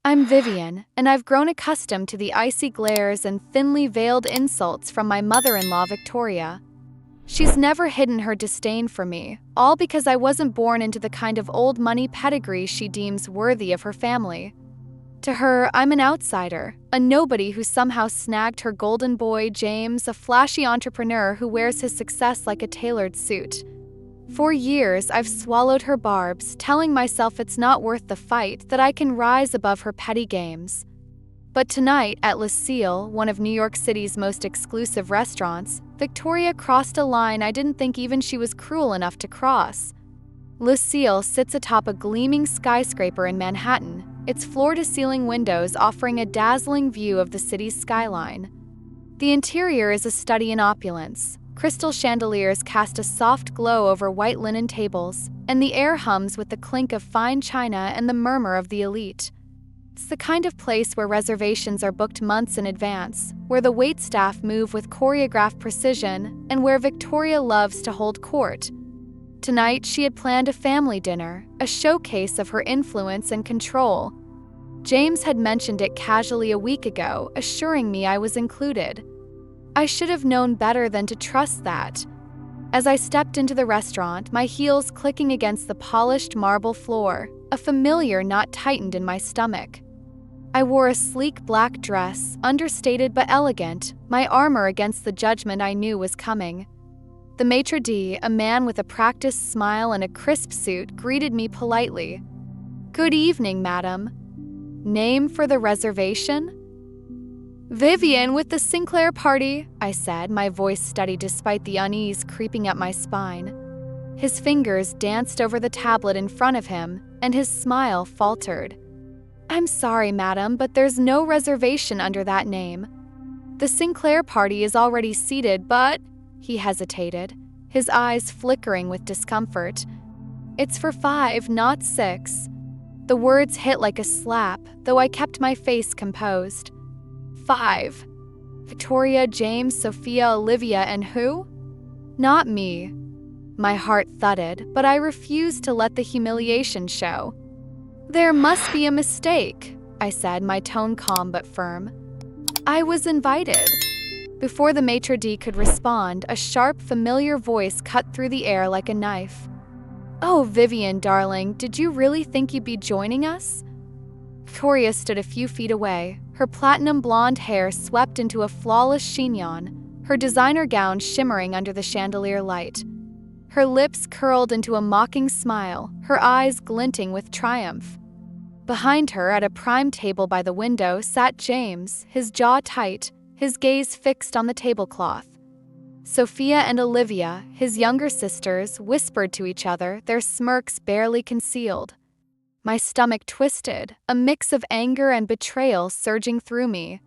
I'm Vivian, and I've grown accustomed to the icy glares and thinly veiled insults from my mother-in-law Victoria. She's never hidden her disdain for me, all because I wasn't born into the kind of old money pedigree she deems worthy of her family. To her, I'm an outsider, a nobody who somehow snagged her golden boy, James, a flashy entrepreneur who wears his success like a tailored suit. For years, I've swallowed her barbs, telling myself it's not worth the fight, that I can rise above her petty games. But tonight, at Ciel, one of New York City's most exclusive restaurants, Victoria crossed a line I didn't think even she was cruel enough to cross. Ciel sits atop a gleaming skyscraper in Manhattan, its floor-to-ceiling windows offering a dazzling view of the city's skyline. The interior is a study in opulence. Crystal chandeliers cast a soft glow over white linen tables, and the air hums with the clink of fine china and the murmur of the elite. It's the kind of place where reservations are booked months in advance, where the waitstaff move with choreographed precision, and where Victoria loves to hold court. Tonight, she had planned a family dinner, a showcase of her influence and control. James had mentioned it casually a week ago, assuring me I was included. I should have known better than to trust that. As I stepped into the restaurant, my heels clicking against the polished marble floor, a familiar knot tightened in my stomach. I wore a sleek black dress, understated but elegant, my armor against the judgment I knew was coming. The maitre d', a man with a practiced smile and a crisp suit, greeted me politely. "Good evening, madam. Name for the reservation?" "Vivian with the Sinclair party," I said, my voice steady despite the unease creeping up my spine. His fingers danced over the tablet in front of him, and his smile faltered. "I'm sorry, madam, but there's no reservation under that name. The Sinclair party is already seated, but..." He hesitated, his eyes flickering with discomfort. "It's for 5, not 6. The words hit like a slap, though I kept my face composed. 5. Victoria, James, Sophia, Olivia, and who? Not me. My heart thudded, but I refused to let the humiliation show. "There must be a mistake," I said, my tone calm but firm. "I was invited." Before the maitre d' could respond, a sharp, familiar voice cut through the air like a knife. "Oh, Vivian, darling, did you really think you'd be joining us?" Victoria stood a few feet away, her platinum blonde hair swept into a flawless chignon, her designer gown shimmering under the chandelier light. Her lips curled into a mocking smile, her eyes glinting with triumph. Behind her, at a prime table by the window, sat James, his jaw tight, his gaze fixed on the tablecloth. Sophia and Olivia, his younger sisters, whispered to each other, their smirks barely concealed. My stomach twisted, a mix of anger and betrayal surging through me.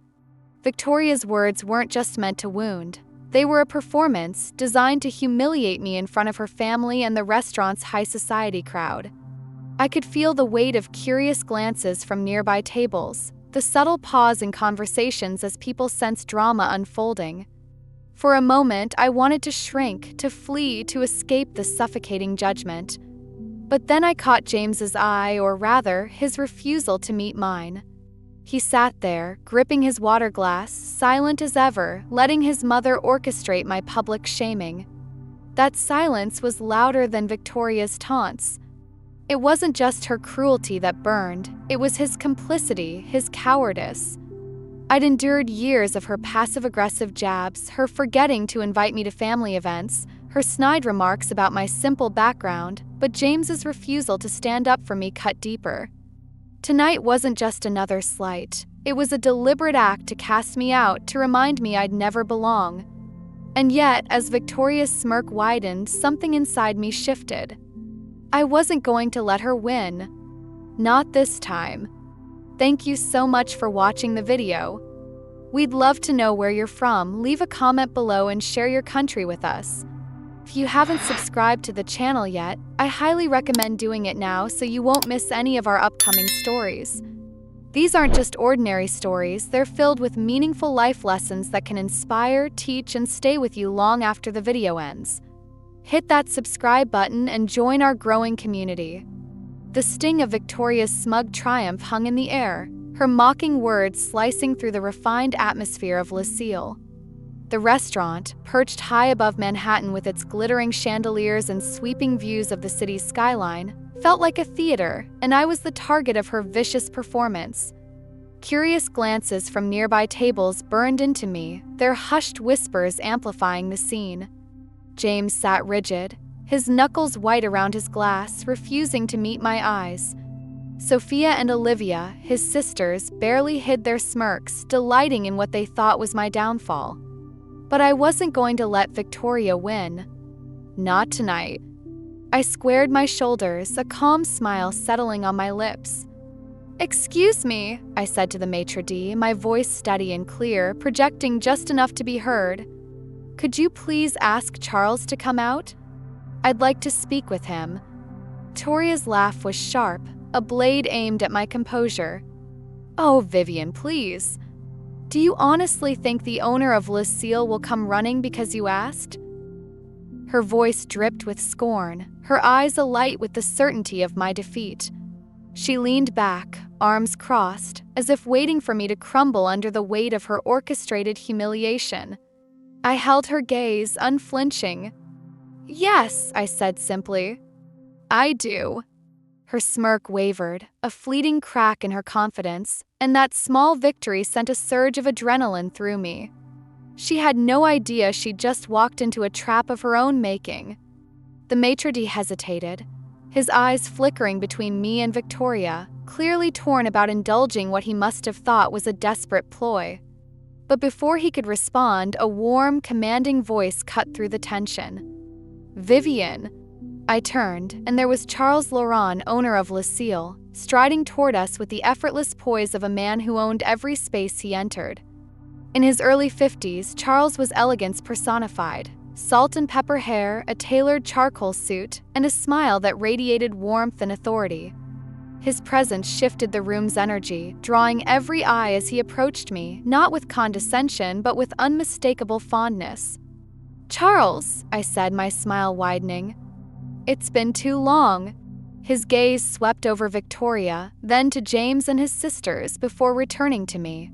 Victoria's words weren't just meant to wound. They were a performance designed to humiliate me in front of her family and the restaurant's high society crowd. I could feel the weight of curious glances from nearby tables, the subtle pause in conversations as people sensed drama unfolding. For a moment, I wanted to shrink, to flee, to escape the suffocating judgment. But then I caught James's eye, or rather, his refusal to meet mine. He sat there, gripping his water glass, silent as ever, letting his mother orchestrate my public shaming. That silence was louder than Victoria's taunts. It wasn't just her cruelty that burned, it was his complicity, his cowardice. I'd endured years of her passive-aggressive jabs, her forgetting to invite me to family events, her snide remarks about my simple background, but James's refusal to stand up for me cut deeper. Tonight wasn't just another slight. It was a deliberate act to cast me out, to remind me I'd never belong. And yet, as Victoria's smirk widened, something inside me shifted. I wasn't going to let her win. Not this time. Thank you so much for watching the video. We'd love to know where you're from. Leave a comment below and share your country with us. If you haven't subscribed to the channel yet, I highly recommend doing it now so you won't miss any of our upcoming stories. These aren't just ordinary stories, they're filled with meaningful life lessons that can inspire, teach, and stay with you long after the video ends. Hit that subscribe button and join our growing community. The sting of Victoria's smug triumph hung in the air. her mocking words slicing through the refined atmosphere of Ciel. The restaurant, perched high above Manhattan with its glittering chandeliers and sweeping views of the city's skyline, felt like a theater, and I was the target of her vicious performance. Curious glances from nearby tables burned into me, their hushed whispers amplifying the scene. James sat rigid, his knuckles white around his glass, refusing to meet my eyes. Sophia and Olivia, his sisters, barely hid their smirks, delighting in what they thought was my downfall. But I wasn't going to let Victoria win. Not tonight. I squared my shoulders, a calm smile settling on my lips. "Excuse me," I said to the maitre d', my voice steady and clear, projecting just enough to be heard. "Could you please ask Charles to come out? I'd like to speak with him." Victoria's laugh was sharp, a blade aimed at my composure. "Oh, Vivian, please. Do you honestly think the owner of Ciel will come running because you asked?" Her voice dripped with scorn, her eyes alight with the certainty of my defeat. She leaned back, arms crossed, as if waiting for me to crumble under the weight of her orchestrated humiliation. I held her gaze, unflinching. "Yes," I said simply. "I do." Her smirk wavered, a fleeting crack in her confidence, and that small victory sent a surge of adrenaline through me. She had no idea she'd just walked into a trap of her own making. The maitre d' hesitated, his eyes flickering between me and Victoria, clearly torn about indulging what he must have thought was a desperate ploy. But before he could respond, a warm, commanding voice cut through the tension. "Vivian." I turned, and there was Charles Laurent, owner of Ciel, striding toward us with the effortless poise of a man who owned every space he entered. In his early 50s, Charles was elegance personified, salt and pepper hair, a tailored charcoal suit, and a smile that radiated warmth and authority. His presence shifted the room's energy, drawing every eye as he approached me, not with condescension, but with unmistakable fondness. "Charles," I said, my smile widening. "It's been too long." His gaze swept over Victoria, then to James and his sisters before returning to me.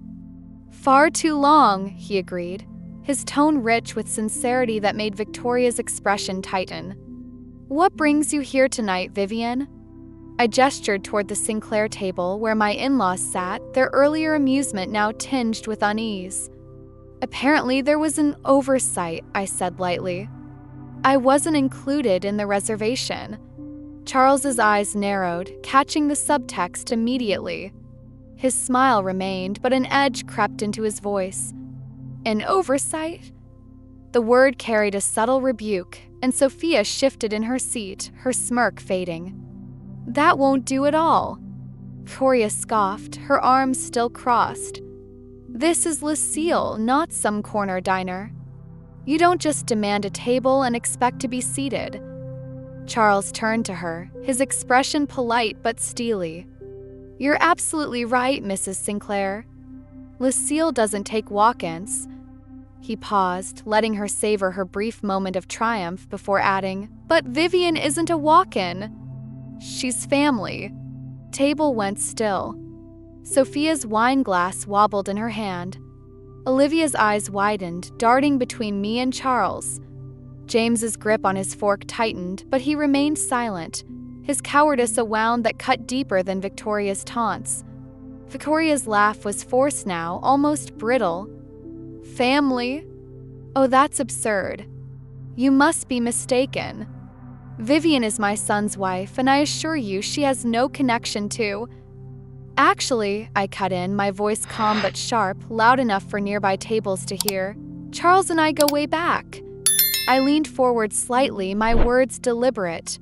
"Far too long," he agreed, his tone rich with sincerity that made Victoria's expression tighten. "What brings you here tonight, Vivian?" I gestured toward the Sinclair table where my in-laws sat, their earlier amusement now tinged with unease. "Apparently there was an oversight," I said lightly. "I wasn't included in the reservation." Charles's eyes narrowed, catching the subtext immediately. His smile remained, but an edge crept into his voice. "An oversight?" The word carried a subtle rebuke, and Sophia shifted in her seat, her smirk fading. "That won't do at all." Victoria scoffed, her arms still crossed. "This is Ciel, not some corner diner. You don't just demand a table and expect to be seated." Charles turned to her, his expression polite but steely. "You're absolutely right, Mrs. Sinclair. Ciel doesn't take walk-ins." He paused, letting her savor her brief moment of triumph before adding, "But Vivian isn't a walk-in. She's family." Table went still. Sophia's wine glass wobbled in her hand. Olivia's eyes widened, darting between me and Charles. James's grip on his fork tightened, but he remained silent, his cowardice a wound that cut deeper than Victoria's taunts. Victoria's laugh was forced now, almost brittle. "Family? Oh, that's absurd. You must be mistaken. Vivian is my son's wife, and I assure you she has no connection to—" "Actually," I cut in, my voice calm but sharp, loud enough for nearby tables to hear, "Charles and I go way back." I leaned forward slightly, my words deliberate.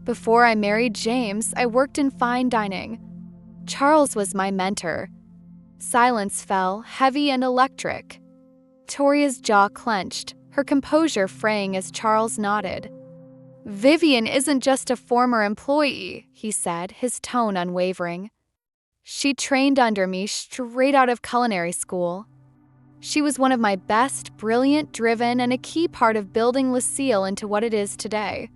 "Before I married James, I worked in fine dining. Charles was my mentor." Silence fell, heavy and electric. Victoria's jaw clenched, her composure fraying as Charles nodded. "Vivian isn't just a former employee," he said, his tone unwavering. "She trained under me straight out of culinary school. She was one of my best, brilliant, driven, and a key part of building Ciel into what it is today."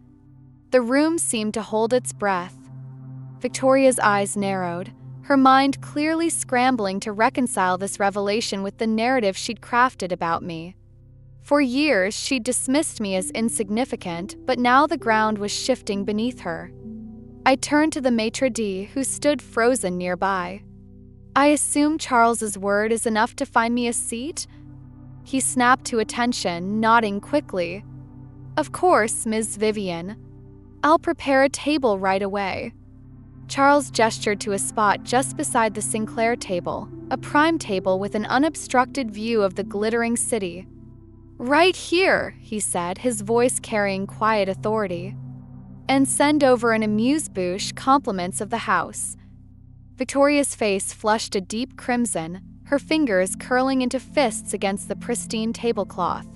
The room seemed to hold its breath. Victoria's eyes narrowed. her mind clearly scrambling to reconcile this revelation with the narrative she'd crafted about me. For years, she'd dismissed me as insignificant, but now the ground was shifting beneath her. I turned to the maitre d', who stood frozen nearby. "I assume Charles's word is enough to find me a seat?" He snapped to attention, nodding quickly. "Of course, Ms. Vivian. I'll prepare a table right away." Charles gestured to a spot just beside the Sinclair table, a prime table with an unobstructed view of the glittering city. "Right here," he said, his voice carrying quiet authority. "And send over an amuse-bouche compliments of the house." Victoria's face flushed a deep crimson, her fingers curling into fists against the pristine tablecloth.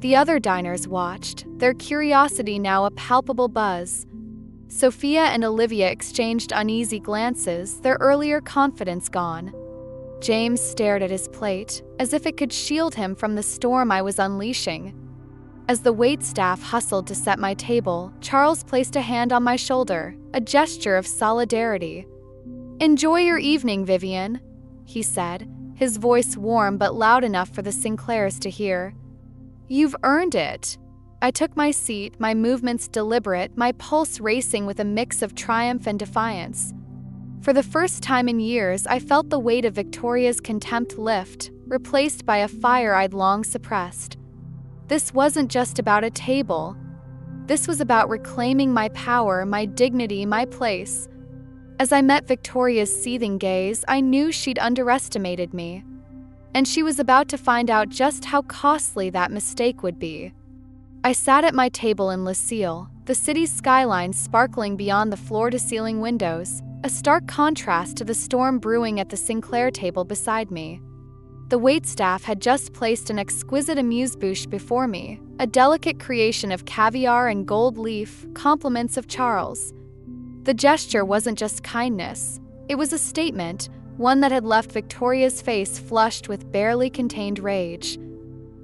The other diners watched, their curiosity now a palpable buzz. Sophia and Olivia exchanged uneasy glances, their earlier confidence gone. James stared at his plate, as if it could shield him from the storm I was unleashing. As the waitstaff hustled to set my table, Charles placed a hand on my shoulder, a gesture of solidarity. "Enjoy your evening, Vivian," he said, his voice warm but loud enough for the Sinclairs to hear. "You've earned it." I took my seat, my movements deliberate, my pulse racing with a mix of triumph and defiance. For the first time in years, I felt the weight of Victoria's contempt lift, replaced by a fire I'd long suppressed. This wasn't just about a table. This was about reclaiming my power, my dignity, my place. As I met Victoria's seething gaze, I knew she'd underestimated me. And she was about to find out just how costly that mistake would be. I sat at my table in Ciel, the city's skyline sparkling beyond the floor-to-ceiling windows, a stark contrast to the storm brewing at the Sinclair table beside me. The waitstaff had just placed an exquisite amuse-bouche before me, a delicate creation of caviar and gold leaf, compliments of Charles. The gesture wasn't just kindness, it was a statement, one that had left Victoria's face flushed with barely contained rage.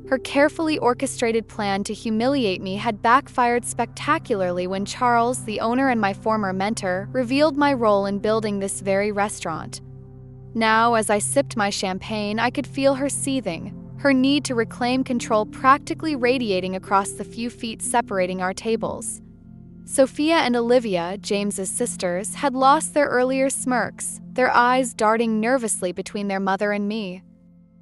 Her carefully orchestrated plan to humiliate me had backfired spectacularly when Charles, the owner and my former mentor, revealed my role in building this very restaurant. Now, as I sipped my champagne, I could feel her seething, her need to reclaim control practically radiating across the few feet separating our tables. Sophia and Olivia, James's sisters, had lost their earlier smirks, their eyes darting nervously between their mother and me.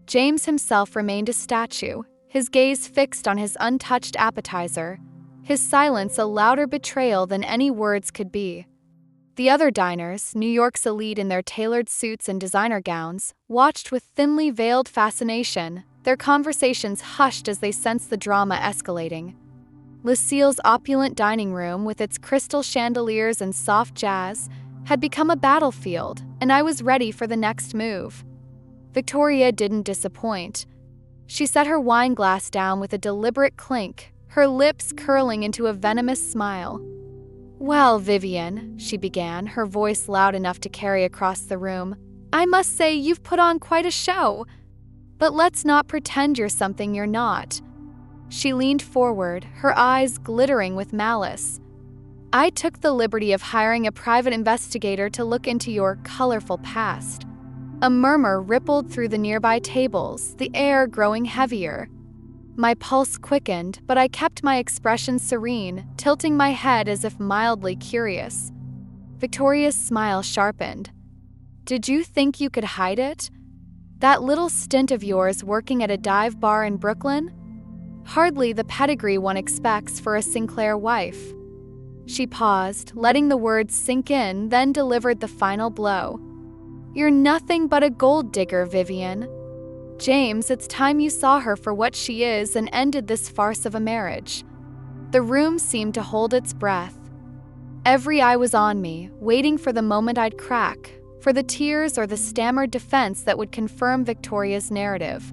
James himself remained a statue, his gaze fixed on his untouched appetizer, his silence a louder betrayal than any words could be. The other diners, New York's elite in their tailored suits and designer gowns, watched with thinly veiled fascination, their conversations hushed as they sensed the drama escalating. Ciel's opulent dining room, with its crystal chandeliers and soft jazz, had become a battlefield, and I was ready for the next move. Victoria didn't disappoint. She set her wine glass down with a deliberate clink, her lips curling into a venomous smile. "Well, Vivian," she began, her voice loud enough to carry across the room, "I must say you've put on quite a show. But let's not pretend you're something you're not." She leaned forward, her eyes glittering with malice. "I took the liberty of hiring a private investigator to look into your colorful past." A murmur rippled through the nearby tables, the air growing heavier. My pulse quickened, but I kept my expression serene, tilting my head as if mildly curious. Victoria's smile sharpened. "Did you think you could hide it? That little stint of yours working at a dive bar in Brooklyn? Hardly the pedigree one expects for a Sinclair wife." She paused, letting the words sink in, then delivered the final blow. "You're nothing but a gold digger, Vivian. James, it's time you saw her for what she is and ended this farce of a marriage." The room seemed to hold its breath. Every eye was on me, waiting for the moment I'd crack, for the tears or the stammered defense that would confirm Victoria's narrative.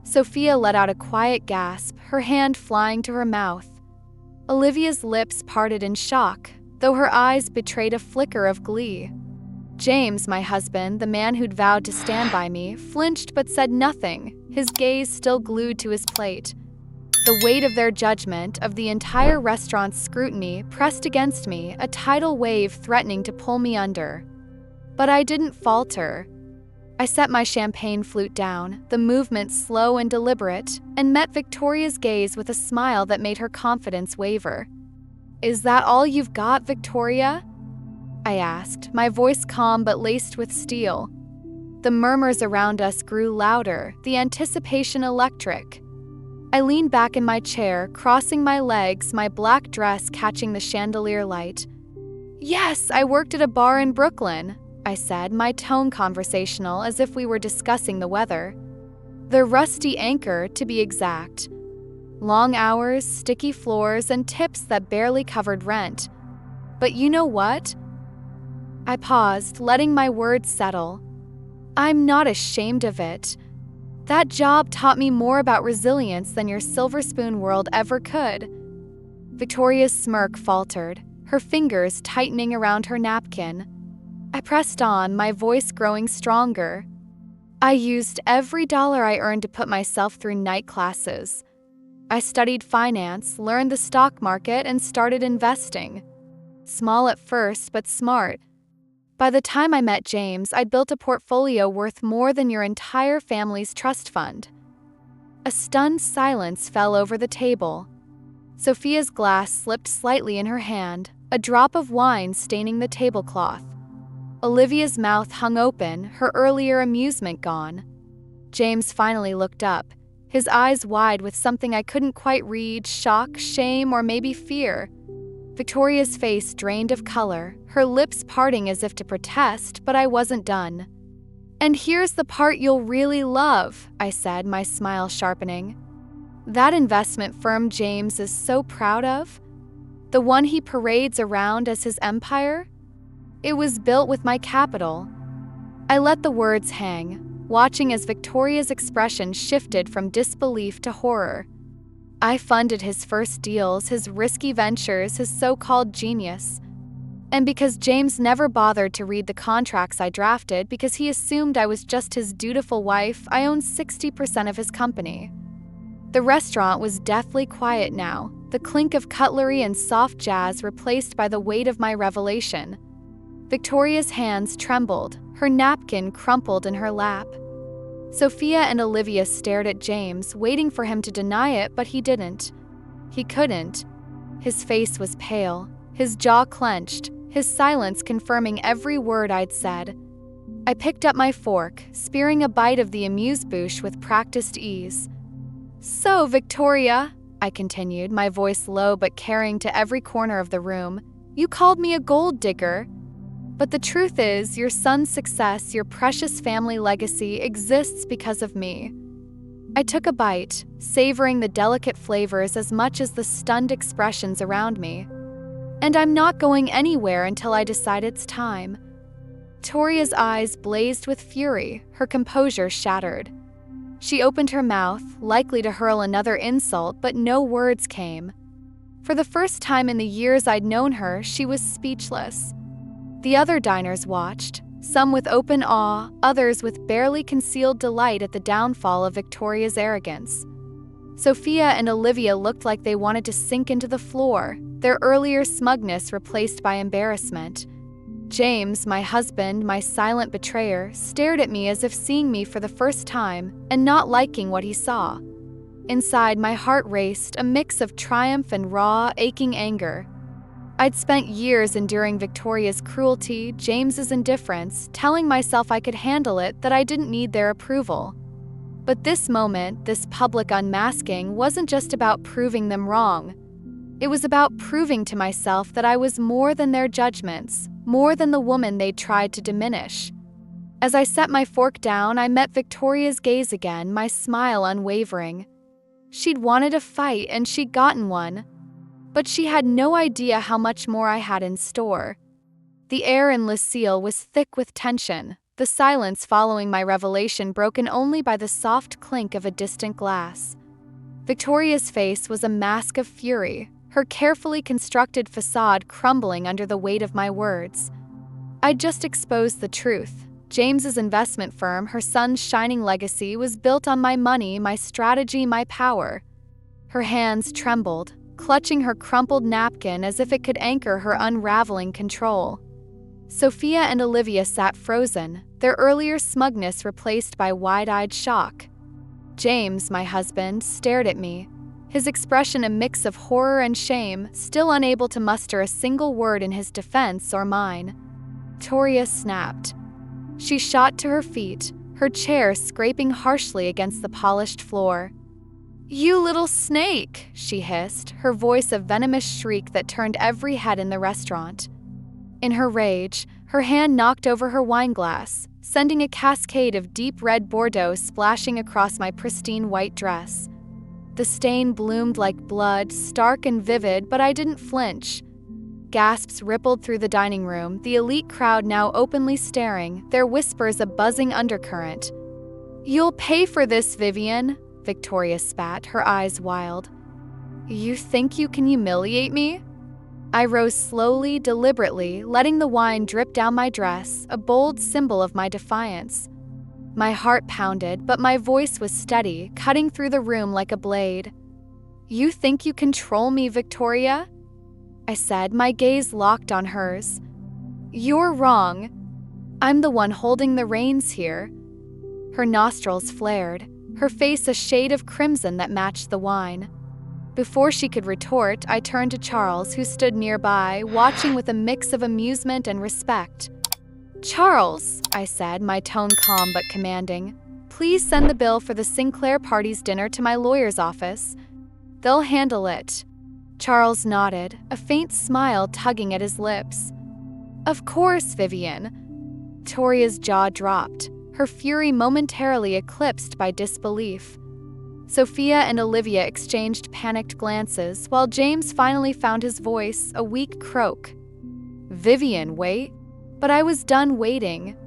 Sophia let out a quiet gasp, her hand flying to her mouth. Olivia's lips parted in shock, though her eyes betrayed a flicker of glee. James, my husband, the man who'd vowed to stand by me, flinched but said nothing, his gaze still glued to his plate. The weight of their judgment, of the entire restaurant's scrutiny, pressed against me, a tidal wave threatening to pull me under. But I didn't falter. I set my champagne flute down, the movement slow and deliberate, and met Victoria's gaze with a smile that made her confidence waver. "Is that all you've got, Victoria?" I asked, my voice calm but laced with steel. The murmurs around us grew louder, the anticipation electric. I leaned back in my chair, crossing my legs, my black dress catching the chandelier light. "Yes, I worked at a bar in Brooklyn," I said, my tone conversational as if we were discussing the weather. The Rusty Anchor, to be exact. Long hours, sticky floors, and tips that barely covered rent. But you know what? I paused, letting my words settle. I'm not ashamed of it. That job taught me more about resilience than your silver spoon world ever could. Victoria's smirk faltered, her fingers tightening around her napkin. I pressed on, my voice growing stronger. I used every dollar I earned to put myself through night classes. I studied finance, learned the stock market, and started investing. Small at first, but smart. By the time I met James, I'd built a portfolio worth more than your entire family's trust fund. A stunned silence fell over the table. Sophia's glass slipped slightly in her hand, a drop of wine staining the tablecloth. Olivia's mouth hung open, her earlier amusement gone. James finally looked up, his eyes wide with something I couldn't quite read, shock, shame, or maybe fear. Victoria's face drained of color, her lips parting as if to protest, but I wasn't done. "And here's the part you'll really love," I said, my smile sharpening. "That investment firm James is so proud of? The one he parades around as his empire? It was built with my capital." I let the words hang, watching as Victoria's expression shifted from disbelief to horror. I funded his first deals, his risky ventures, his so-called genius. And because James never bothered to read the contracts I drafted because he assumed I was just his dutiful wife, I owned 60% of his company. The restaurant was deathly quiet now, the clink of cutlery and soft jazz replaced by the weight of my revelation. Victoria's hands trembled, her napkin crumpled in her lap. Sophia and Olivia stared at James, waiting for him to deny it, but he didn't. He couldn't. His face was pale, his jaw clenched, his silence confirming every word I'd said. I picked up my fork, spearing a bite of the amuse-bouche with practiced ease. "So, Victoria," I continued, my voice low but carrying to every corner of the room, "you called me a gold digger. But the truth is, your son's success, your precious family legacy, exists because of me." I took a bite, savoring the delicate flavors as much as the stunned expressions around me. "And I'm not going anywhere until I decide it's time." Victoria's eyes blazed with fury, her composure shattered. She opened her mouth, likely to hurl another insult, but no words came. For the first time in the years I'd known her, she was speechless. The other diners watched, some with open awe, others with barely concealed delight at the downfall of Victoria's arrogance. Sophia and Olivia looked like they wanted to sink into the floor, their earlier smugness replaced by embarrassment. James, my husband, my silent betrayer, stared at me as if seeing me for the first time and not liking what he saw. Inside, my heart raced, a mix of triumph and raw, aching anger. I'd spent years enduring Victoria's cruelty, James's indifference, telling myself I could handle it, that I didn't need their approval. But this moment, this public unmasking, wasn't just about proving them wrong. It was about proving to myself that I was more than their judgments, more than the woman they'd tried to diminish. As I set my fork down, I met Victoria's gaze again, my smile unwavering. She'd wanted a fight, and she'd gotten one. But she had no idea how much more I had in store. The air in Ciel was thick with tension, the silence following my revelation broken only by the soft clink of a distant glass. Victoria's face was a mask of fury, her carefully constructed facade crumbling under the weight of my words. I'd just exposed the truth. James's investment firm, her son's shining legacy, was built on my money, my strategy, my power. Her hands trembled, clutching her crumpled napkin as if it could anchor her unraveling control. Sophia and Olivia sat frozen, their earlier smugness replaced by wide-eyed shock. James, my husband, stared at me, his expression a mix of horror and shame, still unable to muster a single word in his defense or mine. Victoria snapped. She shot to her feet, her chair scraping harshly against the polished floor. "You little snake," she hissed, her voice a venomous shriek that turned every head in the restaurant. In her rage, her hand knocked over her wineglass, sending a cascade of deep red Bordeaux splashing across my pristine white dress. The stain bloomed like blood, stark and vivid, but I didn't flinch. Gasps rippled through the dining room, the elite crowd now openly staring, their whispers a buzzing undercurrent. "You'll pay for this, Vivian," Victoria spat, her eyes wild. "You think you can humiliate me?" I rose slowly, deliberately, letting the wine drip down my dress, a bold symbol of my defiance. My heart pounded, but my voice was steady, cutting through the room like a blade. "You think you control me, Victoria?" I said, my gaze locked on hers. "You're wrong. I'm the one holding the reins here." Her nostrils flared, her face a shade of crimson that matched the wine. Before she could retort, I turned to Charles, who stood nearby, watching with a mix of amusement and respect. "Charles," I said, my tone calm but commanding, "please send the bill for the Sinclair party's dinner to my lawyer's office. They'll handle it." Charles nodded, a faint smile tugging at his lips. "Of course, Vivian." Victoria's jaw dropped, her fury momentarily eclipsed by disbelief. Sophia and Olivia exchanged panicked glances, while James finally found his voice, a weak croak. "Vivian, wait." But I was done waiting.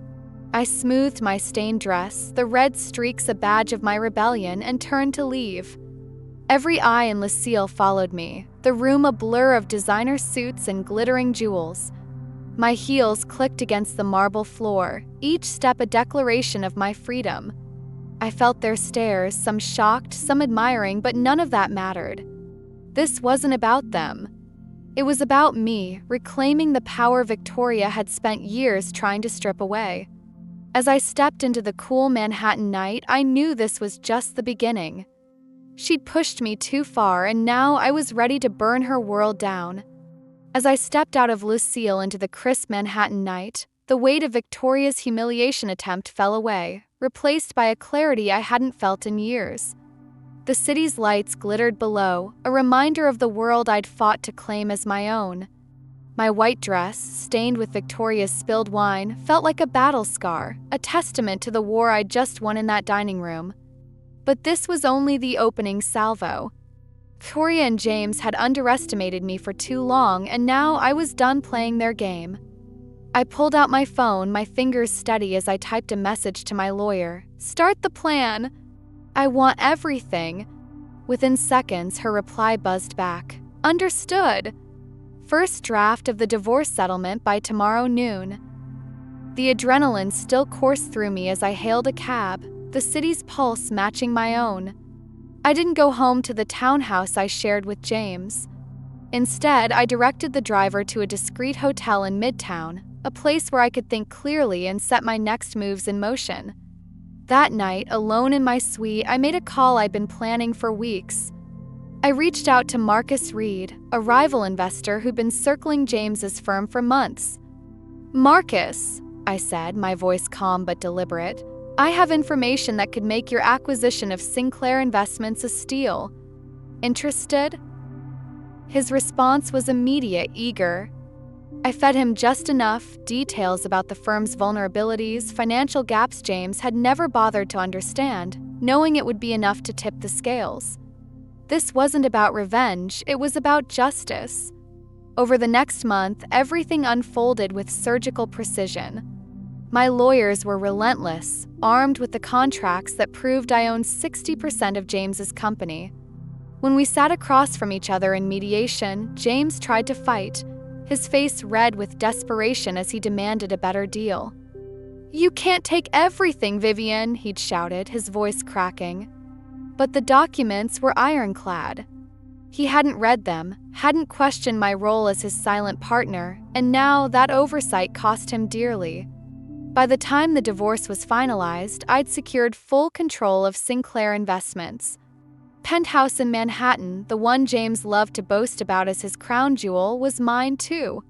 I smoothed my stained dress, the red streaks a badge of my rebellion, and turned to leave. Every eye in Ciel followed me, the room a blur of designer suits and glittering jewels. My heels clicked against the marble floor, each step a declaration of my freedom. I felt their stares, some shocked, some admiring, but none of that mattered. This wasn't about them. It was about me, reclaiming the power Victoria had spent years trying to strip away. As I stepped into the cool Manhattan night, I knew this was just the beginning. She'd pushed me too far, and now I was ready to burn her world down. As I stepped out of Lucille into the crisp Manhattan night, the weight of Victoria's humiliation attempt fell away, replaced by a clarity I hadn't felt in years. The city's lights glittered below, a reminder of the world I'd fought to claim as my own. My white dress, stained with Victoria's spilled wine, felt like a battle scar, a testament to the war I'd just won in that dining room. But this was only the opening salvo. Victoria and James had underestimated me for too long, and now I was done playing their game. I pulled out my phone, my fingers steady as I typed a message to my lawyer. "Start the plan. I want everything." Within seconds, her reply buzzed back. "Understood. First draft of the divorce settlement by tomorrow noon." The adrenaline still coursed through me as I hailed a cab, the city's pulse matching my own. I didn't go home to the townhouse I shared with James. Instead, I directed the driver to a discreet hotel in Midtown, a place where I could think clearly and set my next moves in motion. That night, alone in my suite, I made a call I'd been planning for weeks. I reached out to Marcus Reed, a rival investor who'd been circling James's firm for months. "Marcus," I said, my voice calm but deliberate, "I have information that could make your acquisition of Sinclair Investments a steal. Interested?" His response was immediate, eager. I fed him just enough details about the firm's vulnerabilities, financial gaps James had never bothered to understand, knowing it would be enough to tip the scales. This wasn't about revenge, it was about justice. Over the next month, everything unfolded with surgical precision. My lawyers were relentless, armed with the contracts that proved I owned 60% of James's company. When we sat across from each other in mediation, James tried to fight, his face red with desperation as he demanded a better deal. "You can't take everything, Vivian," he'd shouted, his voice cracking. But the documents were ironclad. He hadn't read them, hadn't questioned my role as his silent partner, and now that oversight cost him dearly. By the time the divorce was finalized, I'd secured full control of Sinclair Investments. Penthouse in Manhattan, the one James loved to boast about as his crown jewel, was mine too.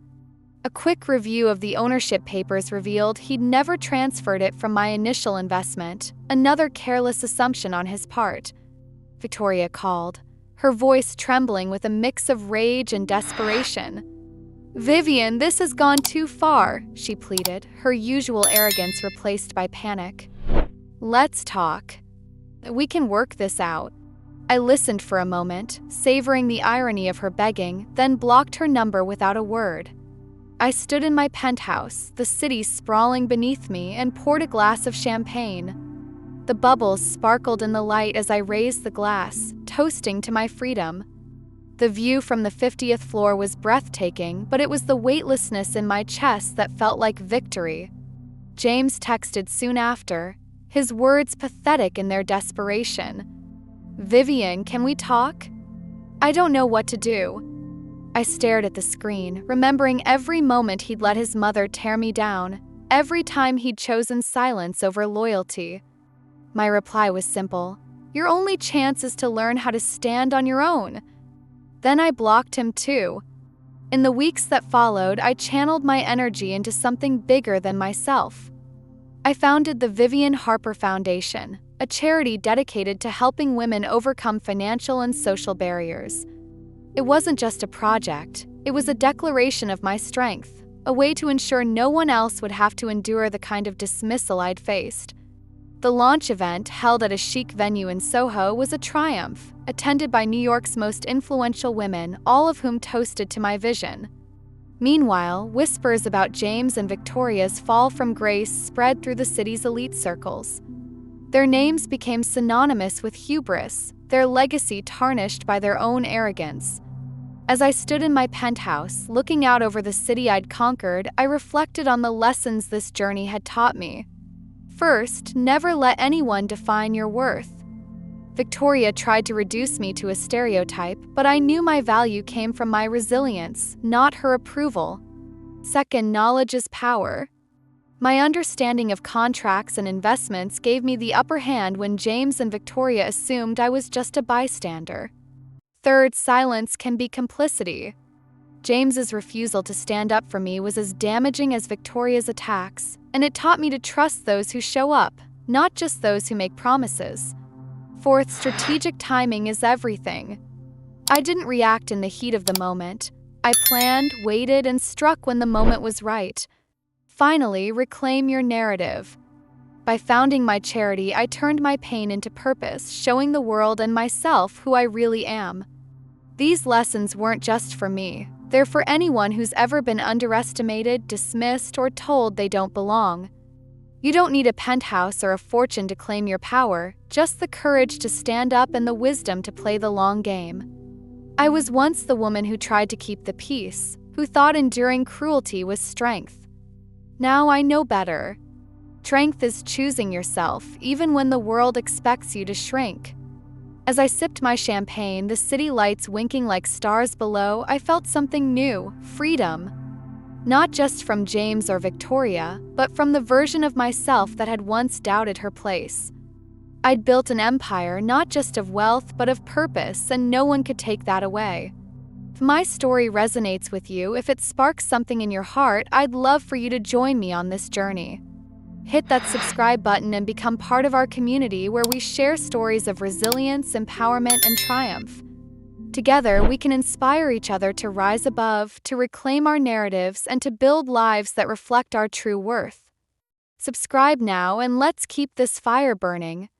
A quick review of the ownership papers revealed he'd never transferred it from my initial investment, another careless assumption on his part. Victoria called, her voice trembling with a mix of rage and desperation. "Vivian, this has gone too far," she pleaded, her usual arrogance replaced by panic. "Let's talk. We can work this out." I listened for a moment, savoring the irony of her begging, then blocked her number without a word. I stood in my penthouse, the city sprawling beneath me, and poured a glass of champagne. The bubbles sparkled in the light as I raised the glass, toasting to my freedom. The view from the 50th floor was breathtaking, but it was the weightlessness in my chest that felt like victory. James texted soon after, his words pathetic in their desperation. "Vivian, can we talk? I don't know what to do." I stared at the screen, remembering every moment he'd let his mother tear me down, every time he'd chosen silence over loyalty. My reply was simple: "Your only chance is to learn how to stand on your own." Then I blocked him too. In the weeks that followed, I channeled my energy into something bigger than myself. I founded the Vivian Harper Foundation, a charity dedicated to helping women overcome financial and social barriers. It wasn't just a project, it was a declaration of my strength, a way to ensure no one else would have to endure the kind of dismissal I'd faced. The launch event, held at a chic venue in Soho, was a triumph, attended by New York's most influential women, all of whom toasted to my vision. Meanwhile, whispers about James and Victoria's fall from grace spread through the city's elite circles. Their names became synonymous with hubris, their legacy tarnished by their own arrogance. As I stood in my penthouse, looking out over the city I'd conquered, I reflected on the lessons this journey had taught me. First, never let anyone define your worth. Victoria tried to reduce me to a stereotype, but I knew my value came from my resilience, not her approval. Second, knowledge is power. My understanding of contracts and investments gave me the upper hand when James and Victoria assumed I was just a bystander. Third, silence can be complicity. James's refusal to stand up for me was as damaging as Victoria's attacks, and it taught me to trust those who show up, not just those who make promises. Fourth, strategic timing is everything. I didn't react in the heat of the moment. I planned, waited, and struck when the moment was right. Finally, reclaim your narrative. By founding my charity, I turned my pain into purpose, showing the world and myself who I really am. These lessons weren't just for me. They're for anyone who's ever been underestimated, dismissed, or told they don't belong. You don't need a penthouse or a fortune to claim your power, just the courage to stand up and the wisdom to play the long game. I was once the woman who tried to keep the peace, who thought enduring cruelty was strength. Now I know better. Strength is choosing yourself, even when the world expects you to shrink. As I sipped my champagne, the city lights winking like stars below, I felt something new: freedom. Not just from James or Victoria, but from the version of myself that had once doubted her place. I'd built an empire not just of wealth but of purpose, and no one could take that away. If my story resonates with you, if it sparks something in your heart, I'd love for you to join me on this journey. Hit that subscribe button and become part of our community where we share stories of resilience, empowerment, and triumph. Together, we can inspire each other to rise above, to reclaim our narratives, and to build lives that reflect our true worth. Subscribe now and let's keep this fire burning.